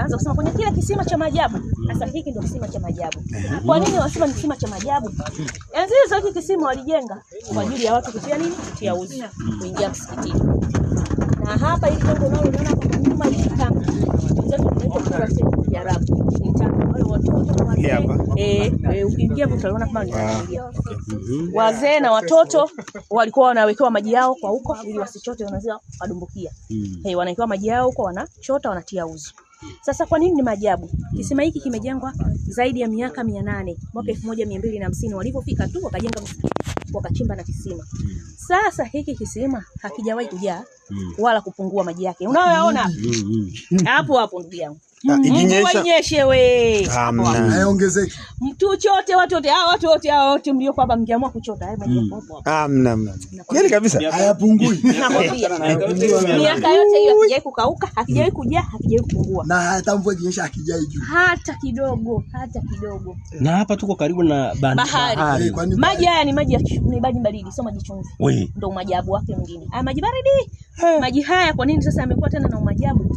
wakaanza kusema kwenye kile kisima cha maajabu. Sasa hiki ndio kisima cha maajabu. Kwa nini wasema ni kisima cha maajabu? Enzi hizo hiki kisima walijenga kwa ajili ya watu kutia nini? Kutia uzi, kuingia msikitini. Na hapa ili jengo nalo unaona hapa nyuma hili tangu. Wenzetu tunaitwa kwa Kiarabu. Ni tangu wale watoto wazee. Ukiingia utaona kama ni wazee na watoto walikuwa wanawekewa maji yao kwa huko ili wasichote wanaweza wadumbukia. Wanawekewa maji yao huko wanachota wanatia uzi. Sasa kwa nini ni maajabu? Kisima hiki kimejengwa zaidi ya miaka 800. Mwaka 1250 walipofika tu wakajenga msikiti, wakachimba na kisima. Sasa hiki kisima hakijawahi kujaa wala kupungua maji yake. Unaoyaona hapo ndugu yangu. Ikinyesha we haongezeki. Mtu chote watu wote mlio hapa mngeamua kuchota haya maji hapo. Hamna. Kweli kabisa hayapungui. Miaka yote hiyo hakijawahi kukauka, hakijawahi kujaa, hakijawahi kupungua. Na hata mvua ikinyesha hakijai juu. Hata kidogo. Na hapa tuko karibu na bahari. Maji haya ni maji baridi, sio maji chumvi. Ndio maajabu wake mwingine. Haya maji baridi. Maji haya kwa nini sasa yamekuwa tena na maajabu?